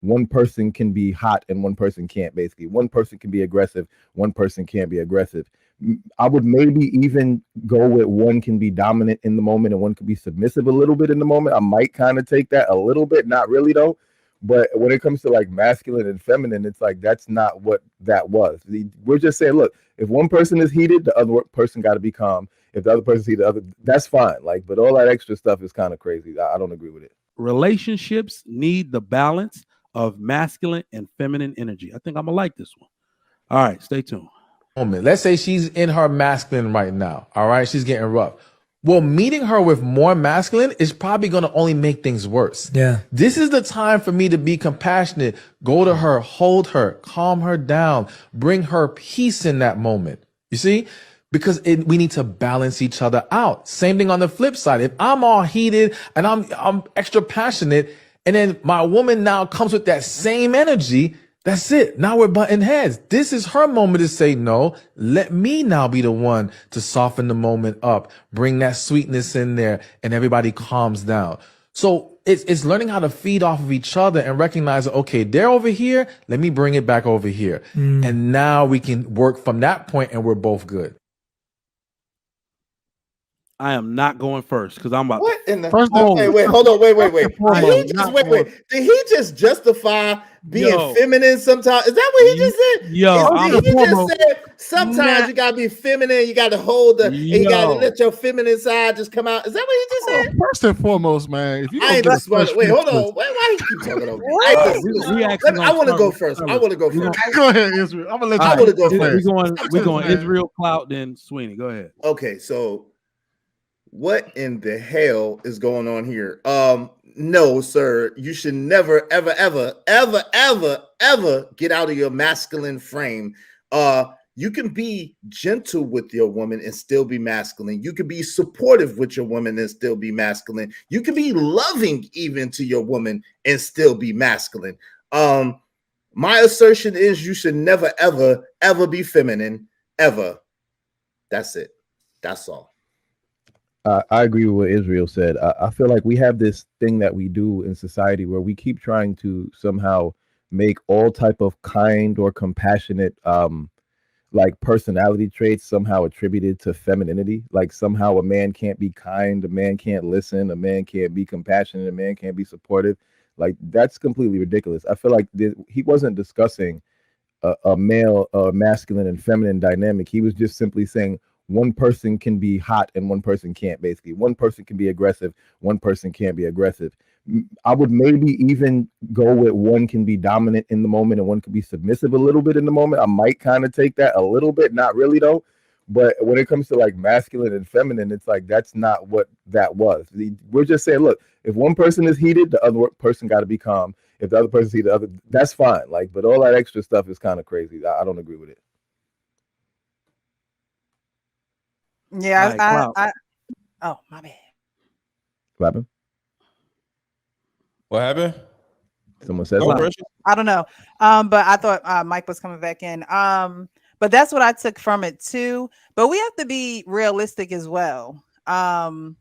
one person can be hot and one person can't. Basically, one person can be aggressive, one person can't be aggressive. I would maybe even go with one can be dominant in the moment and one can be submissive a little bit in the moment. I might kind of take that a little bit, not really though. But when it comes to like masculine and feminine, it's like that's not what that was. We're just saying, look, if one person is heated, the other person got to be calm. If the other person's heated, the other, that's fine. Like, but all that extra stuff is kind of crazy. I don't agree with it. Relationships need the balance of masculine and feminine energy. I think I'm gonna like this one. All right, stay tuned. Moment. Let's say she's in her masculine right now. All right. She's getting rough. Well, meeting her with more masculine is probably going to only make things worse. Yeah. This is the time for me to be compassionate. Go to her, hold her, calm her down, bring her peace in that moment. You see? Because we need to balance each other out. Same thing on the flip side. If I'm all heated and I'm extra passionate, and then my woman now comes with that same energy, that's it. Now we're butting heads. This is her moment to say, no, let me now be the one to soften the moment up, bring that sweetness in there, and everybody calms down. So it's learning how to feed off of each other and recognize, okay, they're over here. Let me bring it back over here. And now we can work from that point and we're both good. I am not going first because I'm about What in the first wait, hold on, wait. I Did am did he just justify being Yo. feminine sometimes? Is that what he just said? Yo, He just said sometimes you gotta be feminine, you gotta hold and you gotta let your feminine side just come out. Is that what he just said? First and foremost, man, if you I ain't don't just wait, hold on. Why he keep talking over me? I want to go first. I want to go first. Go ahead, Israel. I'm gonna let you. I want to go first. We're going Israel Clout, then Sweeney. Go ahead. Okay, so what in the hell is going on here? No, sir. You should never, ever, ever, ever, ever, ever get out of your masculine frame. You can be gentle with your woman and still be masculine. You can be supportive with your woman and still be masculine. You can be loving even to your woman and still be masculine. My assertion is you should never, ever, ever be feminine, ever. That's it. That's all. I agree with what Israel said. I feel like we have this thing that we do in society where we keep trying to somehow make all type of kind or compassionate like personality traits somehow attributed to femininity. Like somehow a man can't be kind, a man can't listen, a man can't be compassionate, a man can't be supportive. Like that's completely ridiculous. I feel like he wasn't discussing a male, masculine and feminine dynamic. He was just simply saying one person can be hot and one person can't. Basically, one person can be aggressive, one person can't be aggressive. I would maybe even go with one can be dominant in the moment and one can be submissive a little bit in the moment. I might kind of take that a little bit, not really though. But when it comes to like masculine and feminine, it's like that's not what that was. We're just saying, look, if one person is heated, the other person got to be calm. If the other person's heated, the other, that's fine. Like, but all that extra stuff is kind of crazy. I don't agree with it. Yeah, Right, oh, my bad. What happened? What happened? Someone said Go, something. Precious. I don't know. But I thought Mike was coming back in. But that's what I took from it too. But we have to be realistic as well. For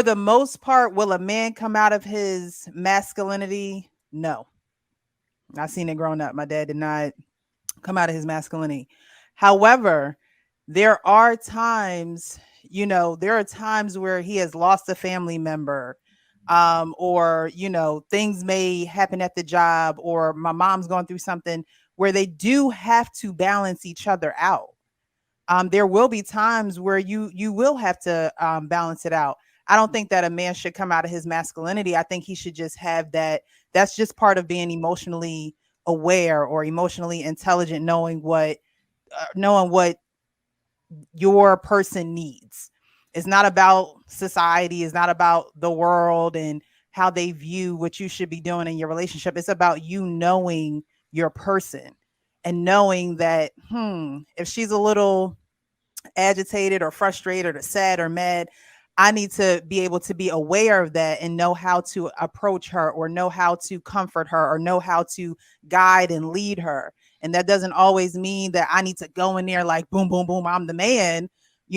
the most part, will a man come out of his masculinity? No. I've seen it growing up. My dad did not come out of his masculinity. However, there are times, there are times where he has lost a family member, or, things may happen at the job, or my mom's going through something where they do have to balance each other out. There will be times where you will have to balance it out. I don't think that a man should come out of his masculinity. I think he should just have that. That's just part of being emotionally aware or emotionally intelligent, knowing what your person needs. It's not about society. It's not about the world and how they view what you should be doing in your relationship. It's about you knowing your person and knowing that, if she's a little agitated or frustrated or sad or mad, I need to be able to be aware of that and know how to approach her or know how to comfort her or know how to guide and lead her. And that doesn't always mean that I need to go in there like, boom, boom, boom, I'm the man,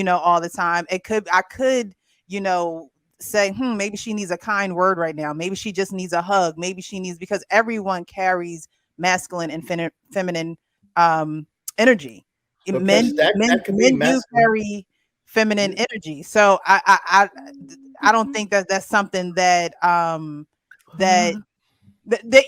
all the time. I could, say, maybe she needs a kind word right now. Maybe she just needs a hug. Maybe she needs, because everyone carries masculine and feminine energy. But Men, that could be men do masculine. carry feminine energy. So I don't think that that's something that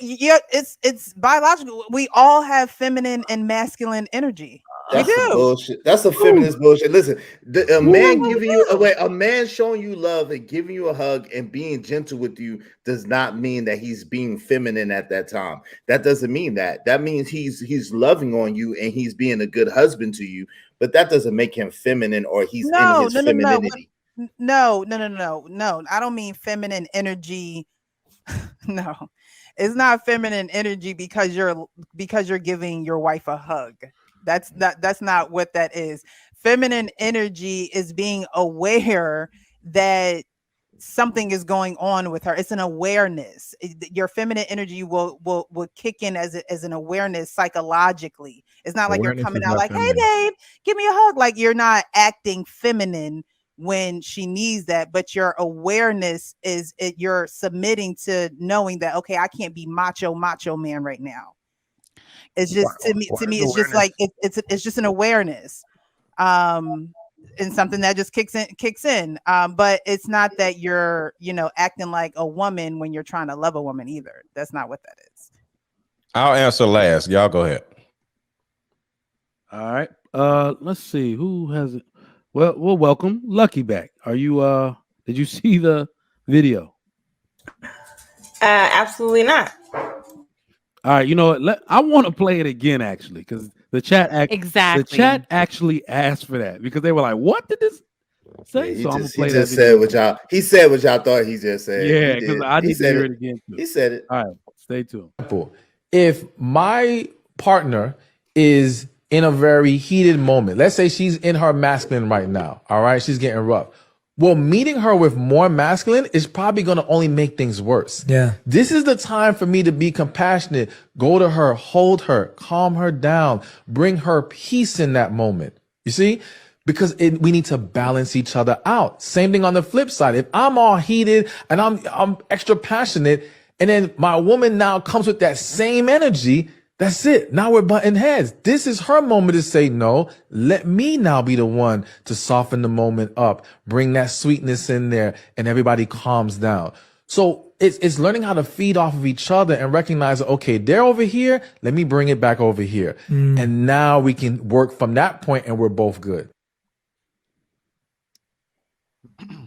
yeah, it's biological. We all have feminine and masculine energy. We That's some do. bullshit. That's a feminist bullshit. Listen, a man we giving you do. a man showing you love and giving you a hug and being gentle with you does not mean that he's being feminine at that time. That doesn't mean that. That means he's loving on you and he's being a good husband to you. But that doesn't make him feminine or he's in his femininity. No. I don't mean feminine energy. No, it's not feminine energy because you're giving your wife a hug. That's not what that is. Feminine energy is being aware that something is going on with her. It's an awareness. Your feminine energy will kick in as an awareness psychologically. It's not like you're Awareness coming is out not like, "Hey, feminine. babe, give me a hug." Like, you're not acting feminine when she needs that, but your awareness is you're submitting to knowing that, okay, I can't be macho man right now. It's just to me Why is it's just awareness? like it's just an awareness, and something that just kicks in, but it's not that you're acting like a woman when you're trying to love a woman either. That's not what that is. I'll answer last. Y'all go ahead. All right. Let's see who has it. Well, we'll welcome Lucky back. Are you did you see the video? Absolutely not. All right, you know what? I want to play it again actually, because the chat actually asked for that because they were like, "What did this say?" Yeah, so I'm gonna he play that just video. said what y'all. He said what y'all thought he just said. Yeah, He because did. I He need to said hear it. it again too. He said it. All right, stay tuned. If my partner is in a very heated moment, let's say she's in her masculine right now, all right, she's getting rough. Well, meeting her with more masculine is probably going to only make things worse. Yeah. This is the time for me to be compassionate, go to her, hold her, calm her down, bring her peace in that moment. You see? Because we need to balance each other out. Same thing on the flip side. If I'm all heated and I'm extra passionate, and then my woman now comes with that same energy, that's it. Now we're butting heads. This is her moment to say, no, let me now be the one to soften the moment up, bring that sweetness in there, and everybody calms down. So it's learning how to feed off of each other and recognize, okay, they're over here. Let me bring it back over here. And now we can work from that point and we're both good.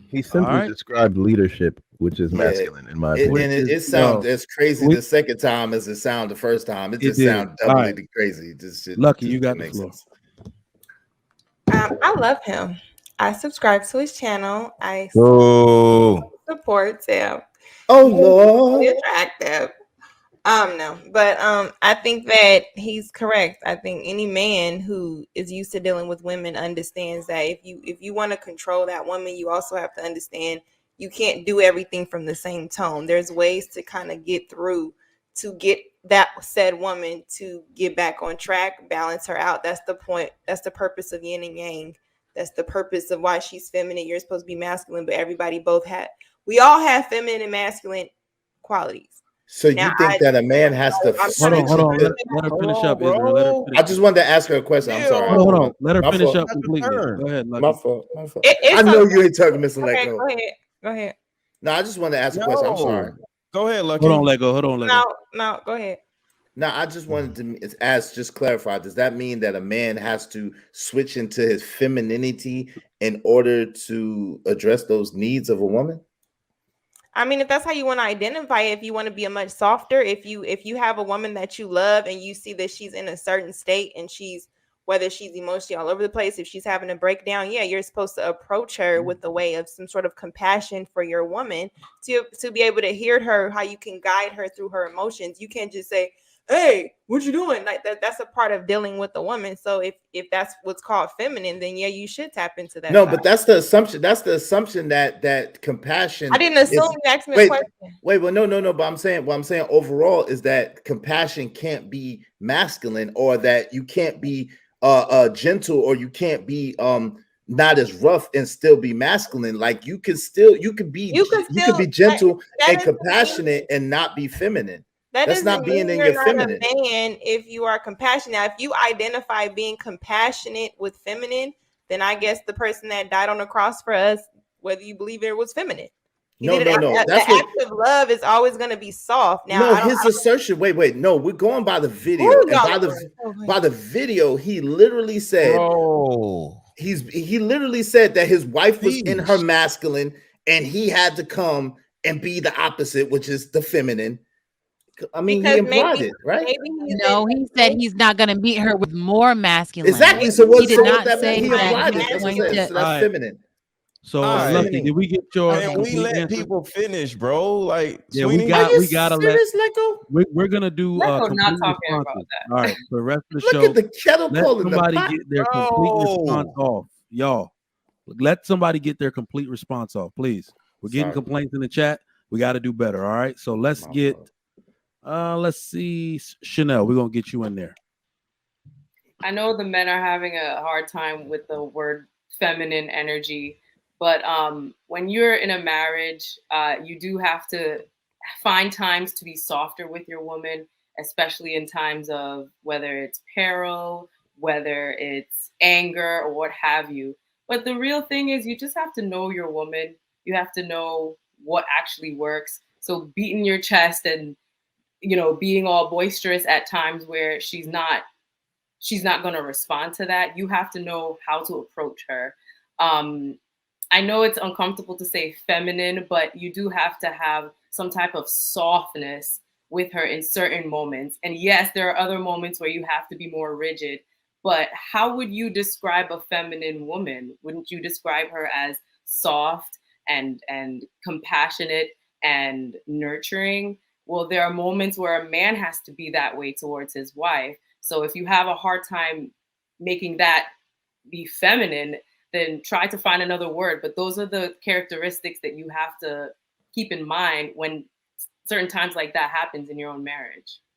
He simply described leadership, which is masculine, in my opinion. It sounds as crazy the second time as it sounded the first time. It just sounds doubly crazy. Lucky, you got the floor. I love him. I subscribe to his channel. I support him. Oh Lord, really attractive. No, but I think that he's correct. I think any man who is used to dealing with women understands that if you want to control that woman, you also have to understand you can't do everything from the same tone. There's ways to kind of get through to get that said woman to get back on track, balance her out. That's the point. That's the purpose of yin and yang. That's the purpose of why she's feminine. You're supposed to be masculine, but we all have feminine and masculine qualities. So you think that a man has to hold on. Let her finish up, Israel. Let her finish I just wanted to ask her a question. I'm sorry. Hold on. Let her My finish fault. up completely. Go ahead. Lucky. My fault. I know you ain't talking, Mr. Okay, Lego. go ahead. No, I just wanted to ask a question. I'm sorry. Go ahead, Lucky. Hold on, Lego. No, go ahead. Now, I just wanted to ask, just clarify, does that mean that a man has to switch into his femininity in order to address those needs of a woman? I mean, if that's how you want to identify it, if you want to be a much softer, if you have a woman that you love and you see that she's in a certain state and whether she's emotionally all over the place, if she's having a breakdown, yeah, you're supposed to approach her with the way of some sort of compassion for your woman to be able to hear her, how you can guide her through her emotions. You can't just say, "Hey, what you doing?" Like that's a part of dealing with a woman. So if that's what's called feminine, then yeah, you should tap into that. No, but that's the assumption. That's the assumption that compassion. I didn't assume you asked me a question. Wait, well, no. But what I'm saying overall is that compassion can't be masculine, or that you can't be gentle, or you can't be not as rough and still be masculine. Like you could be gentle and compassionate and not be feminine. That's not being in your feminine. Not a man if you are compassionate. Now, if you identify being compassionate with feminine, then I guess the person that died on the cross for us, whether you believe it was feminine. No. That's the act of love is always going to be soft. Now, his assertion. Wait. No, we're going by the video. By the video, he literally said, he literally said that his wife was in her masculine, and he had to come and be the opposite, which is the feminine. I mean, he implied it, right? No, he said he's not going to meet her with more masculine. Exactly. So what? He did not say he implied it. That's what he said. So that's feminine. So Lucky, did we get your? And we let people finish, bro. Like, yeah, Sweeney? we gotta let. Lego? We're gonna do complete not talking responses. about that. All right, for the rest of the Look show, at the kettle let calling somebody the pot. get their complete response off, y'all. Let somebody get their complete response off, please. We're getting complaints in the chat. We got to do better. All right, so let's get. Let's see, Chanel. We're gonna get you in there. I know the men are having a hard time with the word feminine energy, but when you're in a marriage, you do have to find times to be softer with your woman, especially in times of whether it's peril, whether it's anger, or what have you. But the real thing is you just have to know your woman. You have to know what actually works. So beating your chest and, you know, being all boisterous at times where she's not going to respond to that. You have to know how to approach her. I know it's uncomfortable to say feminine, but you do have to have some type of softness with her in certain moments. And yes, there are other moments where you have to be more rigid, but how would you describe a feminine woman? Wouldn't you describe her as soft and compassionate and nurturing? Well, there are moments where a man has to be that way towards his wife. So if you have a hard time making that be feminine, then try to find another word. But those are the characteristics that you have to keep in mind when certain times like that happens in your own marriage.